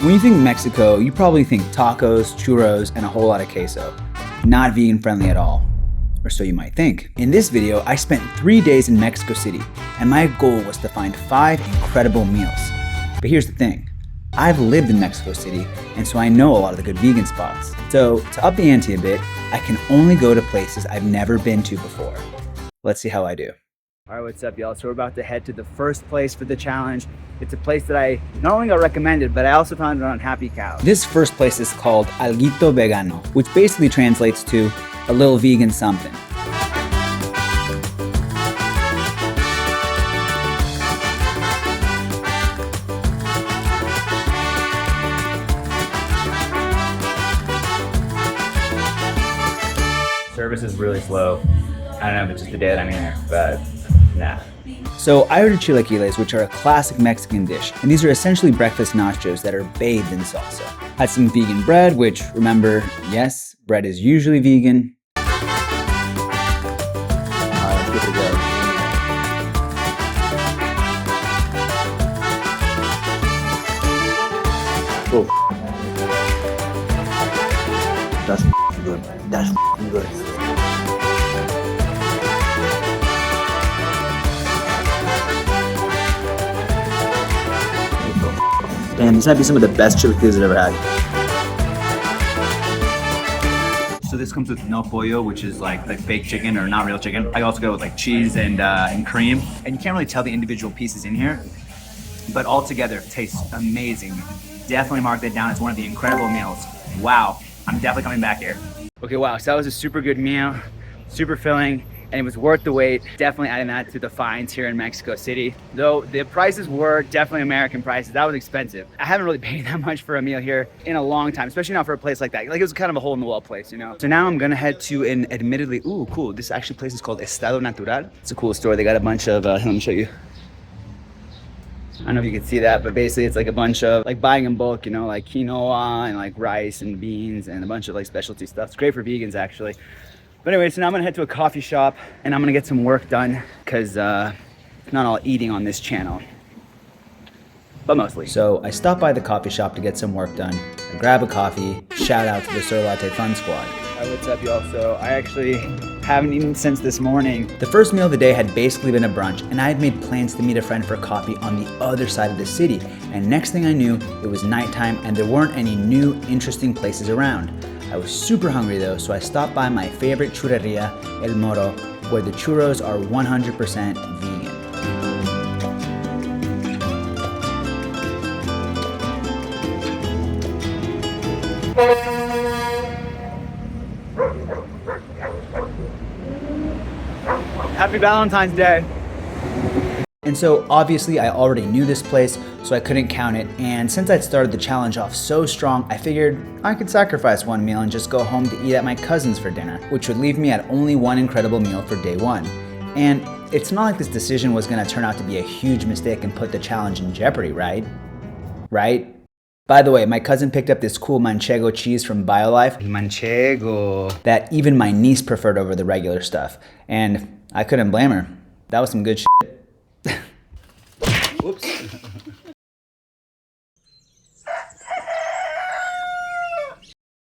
When you think Mexico, you probably think tacos, churros, and a whole lot of queso. Not vegan friendly at all. Or so you might think. In this video, I spent 3 days in Mexico City, and my goal was to find 5 incredible meals. But here's the thing. I've lived in Mexico City, and so I know a lot of the good vegan spots. So to up the ante a bit, I can only go to places I've never been to before. Let's see how I do. All right, what's up, y'all? So we're about to head to the first place for the challenge. It's a place that I not only got recommended, but I also found it on Happy Cow. This first place is called Alguito Vegano, which basically translates to a little vegan something. Service is really slow. I don't know if it's just the day that I'm here, but nah. So I ordered chilaquiles, which are a classic Mexican dish, and these are essentially breakfast nachos that are bathed in salsa. Had some vegan bread, which, remember, yes, bread is usually vegan. Alright, good to go. Oh. That's good. That's good. Damn, these might be some of the best chilaquiles I've ever had. So this comes with no pollo, which is like fake chicken or not real chicken. I also go with like cheese and cream. And you can't really tell the individual pieces in here, but all together it tastes amazing. Definitely mark that down as one of the incredible meals. Wow, I'm definitely coming back here. Okay, wow, so that was a super good meal, super filling, and it was worth the wait. Definitely adding that to the finds here in Mexico City. Though the prices were definitely American prices. That was expensive. I haven't really paid that much for a meal here in a long time, especially not for a place like that. Like, it was kind of a hole in the wall place, you know? So now I'm gonna head to an admittedly, ooh, cool. This actually place is called Estado Natural. It's a cool store. They got a bunch of, let me show you. I don't know if you can see that, but basically it's like a bunch of like buying in bulk, you know, like quinoa and like rice and beans and a bunch of like specialty stuff. It's great for vegans actually. But anyway, so now I'm gonna head to a coffee shop and I'm gonna get some work done because it's not all eating on this channel, but mostly. So I stopped by the coffee shop to get some work done. I grab a coffee, shout out to the Soy Latte Fun Squad. All right, what's up, y'all? So I actually haven't eaten since this morning. The first meal of the day had basically been a brunch, and I had made plans to meet a friend for coffee on the other side of the city. And next thing I knew, it was nighttime and there weren't any new, interesting places around. I was super hungry though, so I stopped by my favorite churreria, El Moro, where the churros are 100% vegan. Happy Valentine's Day. And so obviously I already knew this place, so I couldn't count it. And since I'd started the challenge off so strong, I figured I could sacrifice one meal and just go home to eat at my cousin's for dinner, which would leave me at only one incredible meal for day one. And it's not like this decision was gonna turn out to be a huge mistake and put the challenge in jeopardy, right? Right? By the way, my cousin picked up this cool manchego cheese from BioLife. Manchego. That even my niece preferred over the regular stuff. And I couldn't blame her. That was some good shit. Whoops.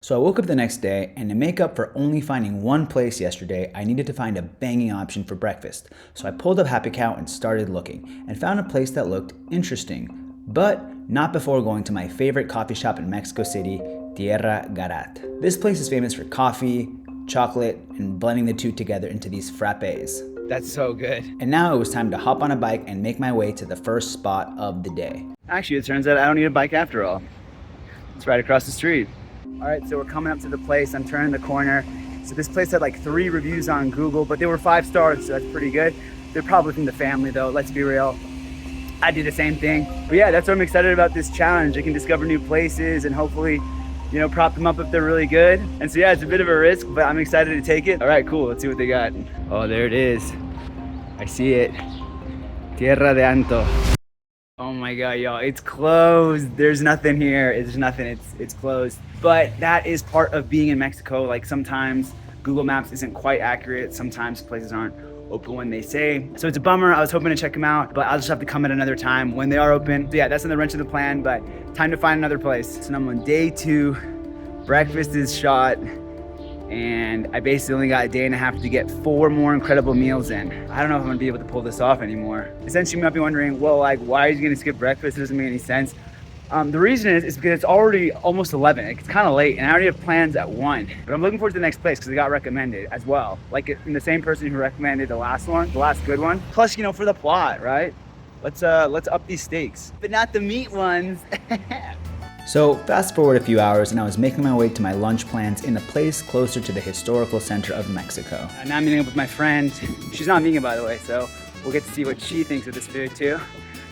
So I woke up the next day, and to make up for only finding one place yesterday, I needed to find a banging option for breakfast. So I pulled up Happy Cow and started looking, and found a place that looked interesting. But not before going to my favorite coffee shop in Mexico City, Tierra Garat. This place is famous for coffee, chocolate, and blending the two together into these frappes. That's so good. And now it was time to hop on a bike and make my way to the first spot of the day. Actually, it turns out I don't need a bike after all. It's right across the street. All right, so we're coming up to the place. I'm turning the corner. So this place had like 3 reviews on Google, but they were 5 stars, so that's pretty good. They're probably from the family though, let's be real. I do the same thing. But yeah, that's what I'm excited about this challenge. I can discover new places and hopefully, you know, prop them up if they're really good. And so yeah, it's a bit of a risk, but I'm excited to take it. All right, cool, let's see what they got. Oh, there it is. I see it. Tierra de Anto. Oh my God, y'all, it's closed. There's nothing here. There's nothing, it's closed. But that is part of being in Mexico. Like sometimes Google Maps isn't quite accurate. Sometimes places aren't open when they say. So it's a bummer. I was hoping to check them out, but I'll just have to come at another time when they are open. So yeah, that's in the wrench of the plan, but time to find another place. So I'm on day 2. Breakfast is shot, and I basically only got a day and a half to get 4 more incredible meals in. I don't know if I'm gonna be able to pull this off anymore. Essentially, you might be wondering, well, like, why are you gonna skip breakfast? It doesn't make any sense. The reason is because it's already almost 11. It's kind of late, and I already have plans at 1. But I'm looking forward to the next place because it got recommended as well. Like, the same person who recommended the last one, the last good one. Plus, you know, for the plot, right? Let's up these stakes, but not the meat ones. So fast forward a few hours, and I was making my way to my lunch plans in a place closer to the historical center of Mexico. Now I'm meeting up with my friend. She's not vegan, by the way, so we'll get to see what she thinks of this food too.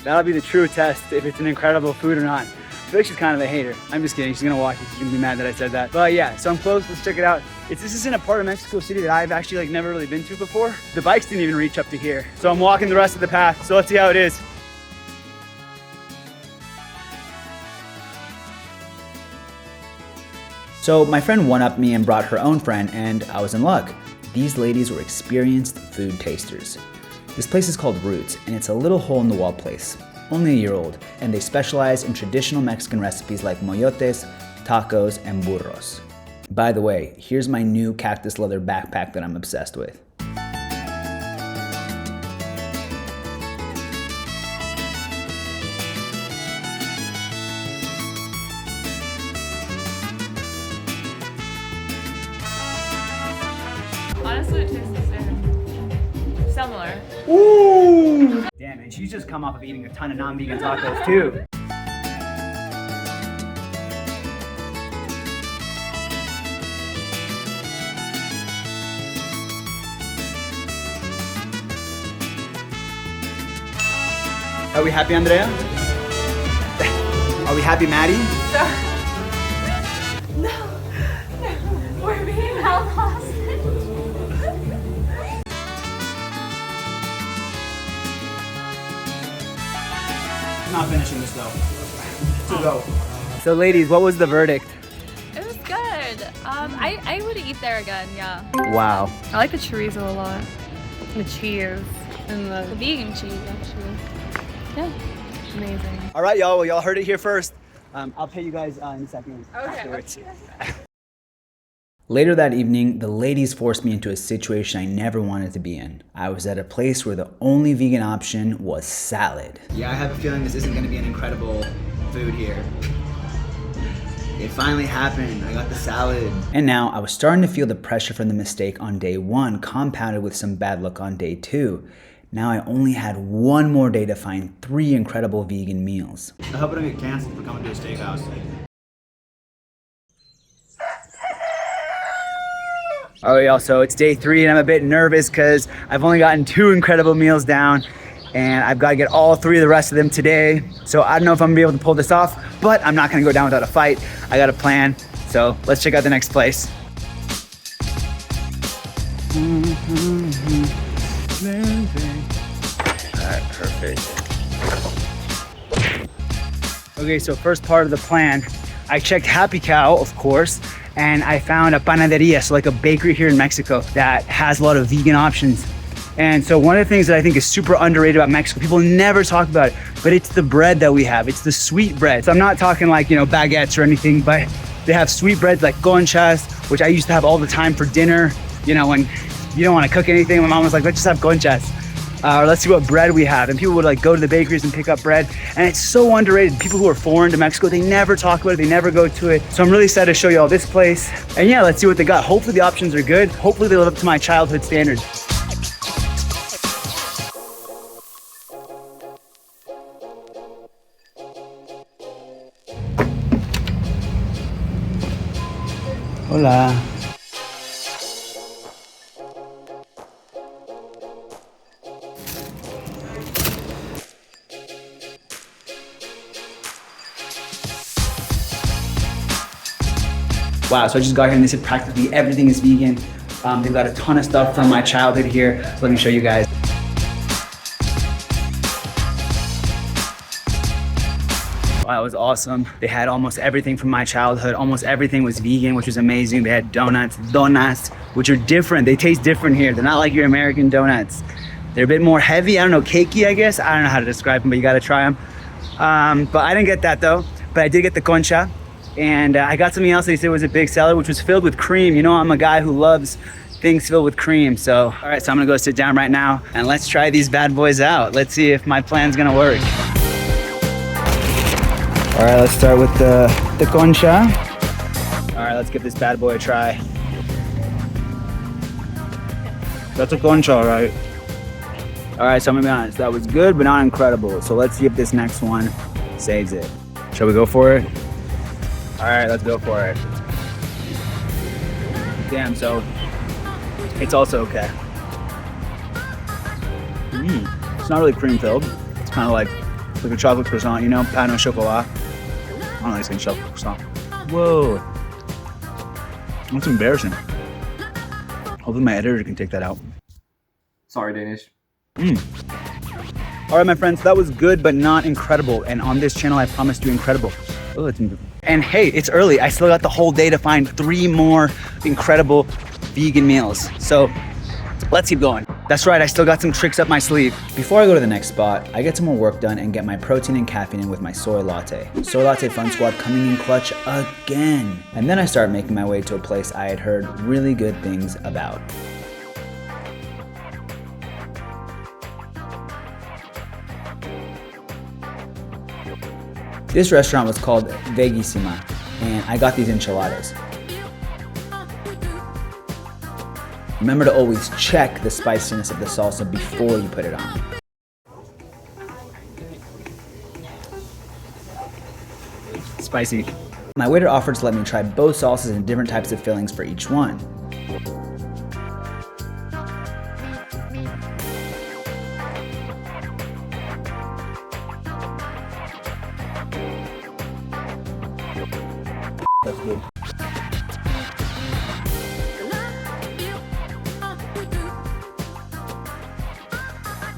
That'll be the true test if it's an incredible food or not. I feel like she's kind of a hater. I'm just kidding, she's gonna watch it, she's gonna be mad that I said that. But yeah, so I'm close, let's check it out. This is in a part of Mexico City that I've actually like never really been to before. The bikes didn't even reach up to here. So I'm walking the rest of the path, so let's see how it is. So my friend one-upped me and brought her own friend, and I was in luck. These ladies were experienced food tasters. This place is called Roots, and it's a little hole-in-the-wall place, only a year old, and they specialize in traditional Mexican recipes like moyotes, tacos, and burros. By the way, here's my new cactus leather backpack that I'm obsessed with. Honestly, it tastes the same. Similar. Ooh! Damn, and she's just come off of eating a ton of non-vegan tacos too. Are we happy, Andrea? Are we happy, Maddie? No, we're being held hostage. Not finishing this though. To go. So ladies, what was the verdict? It was good. I would eat there again, yeah. Wow. I like the chorizo a lot. The cheese and The the vegan cheese, actually. Yeah. amazing. All right, y'all. Well, y'all heard it here first. I'll pay you guys in a second afterwards. Later that evening, the ladies forced me into a situation I never wanted to be in. I was at a place where the only vegan option was salad. Yeah, I have a feeling this isn't gonna be an incredible food here. It finally happened. I got the salad. And now I was starting to feel the pressure from the mistake on day 1, compounded with some bad luck on day 2. Now I only had 1 more day to find 3 incredible vegan meals. I hope I don't get canceled for coming to a steakhouse. All right, y'all, so it's day 3 and I'm a bit nervous because I've only gotten 2 incredible meals down and I've got to get all 3 of the rest of them today. So I don't know if I'm gonna be able to pull this off, but I'm not gonna go down without a fight. I got a plan. So let's check out the next place. All right, perfect. Okay, so first part of the plan, I checked Happy Cow, of course, and I found a panaderia, so like a bakery here in Mexico that has a lot of vegan options. And so one of the things that I think is super underrated about Mexico, people never talk about it, but it's the bread that we have. It's the sweet bread. So I'm not talking like, baguettes or anything, but they have sweet breads like conchas, which I used to have all the time for dinner. When you don't want to cook anything, my mom was like, let's just have conchas. Or let's see what bread we have. And people would like go to the bakeries and pick up bread. And it's so underrated. People who are foreign to Mexico, they never talk about it. They never go to it. So I'm really excited to show you all this place. And yeah, let's see what they got. Hopefully the options are good. Hopefully they live up to my childhood standards. Hola. Wow, so I just got here and they said practically everything is vegan. They've got a ton of stuff from my childhood here. So let me show you guys. Wow, was awesome. They had almost everything from my childhood. Almost everything was vegan, which was amazing. They had donuts, which are different. They taste different here. They're not like your American donuts. They're a bit more heavy. I don't know, cakey, I guess. I don't know how to describe them, but you gotta try them. But I didn't get that though. But I did get the concha. And I got something else they said was a big seller, which was filled with cream. You know, I'm a guy who loves things filled with cream. So, all right, so I'm gonna go sit down right now and let's try these bad boys out. Let's see if my plan's gonna work. All right, let's start with the concha. All right, let's give this bad boy a try. That's a concha, all right. All right, so I'm gonna be honest, that was good, but not incredible. So let's see if this next one saves it. Shall we go for it? All right, let's go for it. Damn, so it's also okay. It's not really cream filled. It's kind of like a chocolate croissant, you know, pain au chocolat. I don't like saying chocolate croissant. Whoa, that's embarrassing. Hopefully my editor can take that out. Sorry, Danish. All right, my friends, that was good, but not incredible. And on this channel, I promised you incredible. Oh, and hey, it's early. I still got the whole day to find 3 more incredible vegan meals. So let's keep going. That's right, I still got some tricks up my sleeve. Before I go to the next spot, I get some more work done and get my protein and caffeine in with my soy latte. Soy Latte Fun Squad coming in clutch again. And then I start making my way to a place I had heard really good things about. This restaurant was called Vegisima, and I got these enchiladas. Remember to always check the spiciness of the salsa before you put it on. Spicy. My waiter offered to let me try both salsas and different types of fillings for each one. That's good.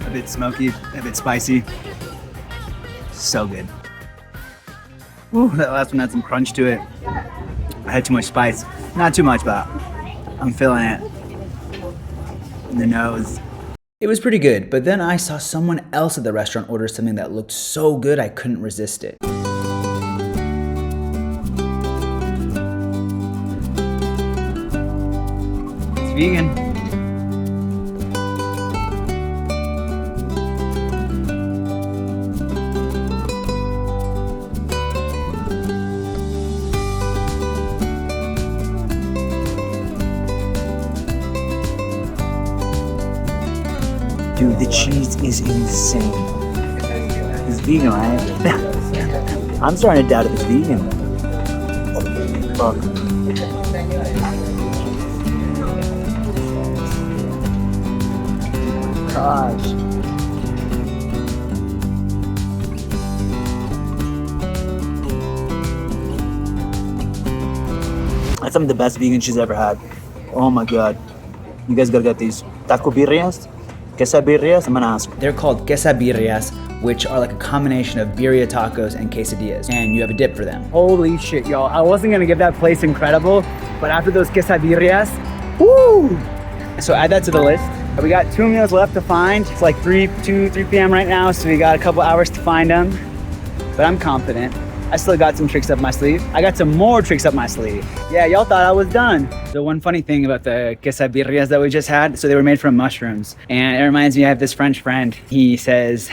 A bit smoky, a bit spicy. So good. Ooh, that last one had some crunch to it. I had too much spice. Not too much, but I'm feeling it in the nose. It was pretty good, but then I saw someone else at the restaurant order something that looked so good I couldn't resist it. Vegan. Dude, the cheese is insane. It's vegan, right? I'm starting to doubt if it's vegan. Fuck. Gosh. That's some of the best vegan cheese I've ever had. Oh my god. You guys gotta get these. Taco birrias? Quesabirrias? I'm gonna ask. They're called quesabirrias, which are like a combination of birria tacos and quesadillas. And you have a dip for them. Holy shit, y'all. I wasn't gonna give that place incredible, but after those quesabirrias, woo! So add that to the list. We got 2 meals left to find. It's like 3 p.m. right now, so we got a couple hours to find them. But I'm confident. I still got some tricks up my sleeve. I got some more tricks up my sleeve. Yeah, y'all thought I was done. So one funny thing about the quesabirrias that we just had, so they were made from mushrooms. And it reminds me, I have this French friend. He says,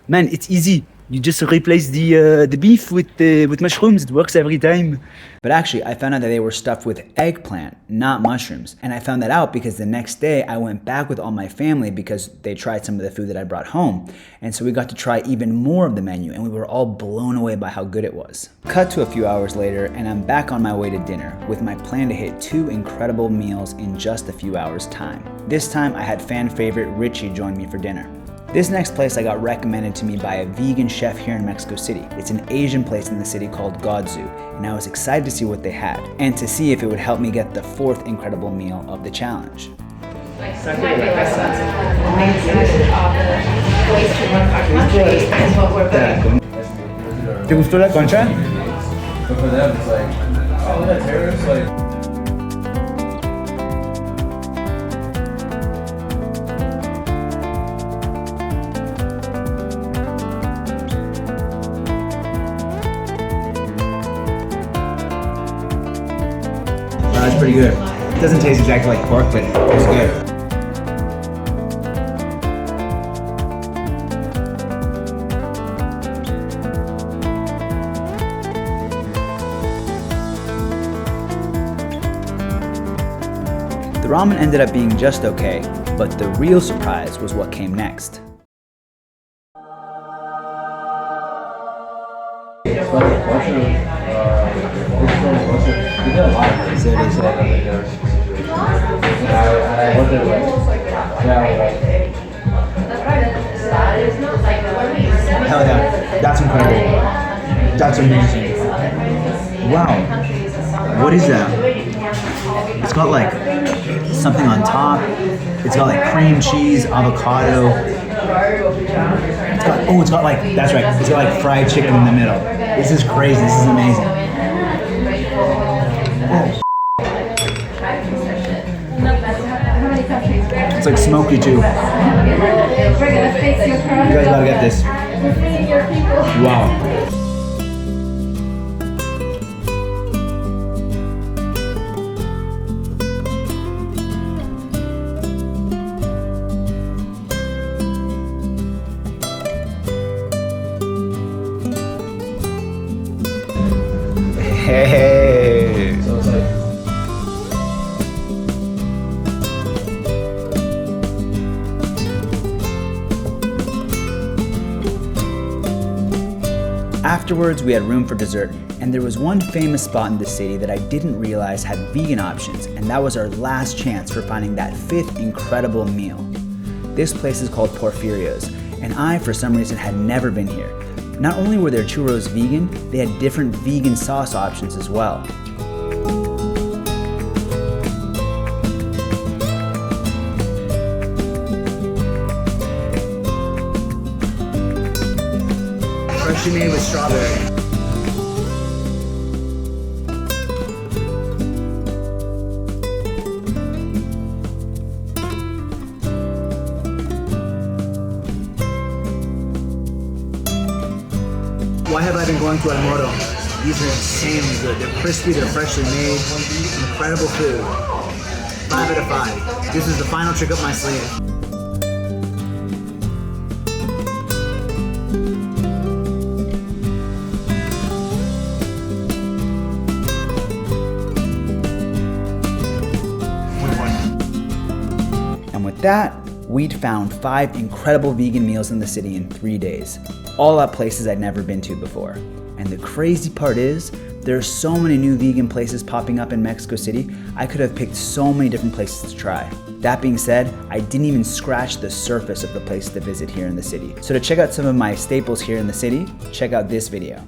man, it's easy. You just replace the beef with mushrooms. It works every time. But actually, I found out that they were stuffed with eggplant, not mushrooms. And I found that out because the next day I went back with all my family because they tried some of the food that I brought home. And so we got to try even more of the menu and we were all blown away by how good it was. Cut to a few hours later and I'm back on my way to dinner with my plan to hit 2 incredible meals in just a few hours time. This time I had fan favorite Richie join me for dinner. This next place I got recommended to me by a vegan chef here in Mexico City. It's an Asian place in the city called Godzu, and I was excited to see what they had, and to see if it would help me get the 4th incredible meal of the challenge. ¿Te gustó la concha? But for them, it's like, oh, that terrorist, like. That's pretty good. It doesn't taste exactly like pork, but it's good. The ramen ended up being just okay, but the real surprise was what came next. Hell yeah, that's incredible. That's amazing. Wow, what is that? It's got like something on top. It's got like cream cheese, avocado. It's got like, that's right, it's got like fried chicken in the middle. This is crazy, this is amazing. Oh. It's like smoky too. You guys gotta get this. Wow. Hey. So it's like. Afterwards, we had room for dessert, and there was one famous spot in the city that I didn't realize had vegan options, and that was our last chance for finding that fifth incredible meal. This place is called Porfirio's, and I, for some reason, had never been here. Not only were their churros vegan, they had different vegan sauce options as well. Freshly made with strawberry. Why have I been going to El Moro? These are insanely good. They're crispy, they're freshly made, incredible food. 5 out of 5. This is the final trick up my sleeve. And with that, we'd found 5 incredible vegan meals in the city in 3 days. All at places I'd never been to before. And the crazy part is, there are so many new vegan places popping up in Mexico City, I could have picked so many different places to try. That being said, I didn't even scratch the surface of the places to visit here in the city. So to check out some of my staples here in the city, check out this video.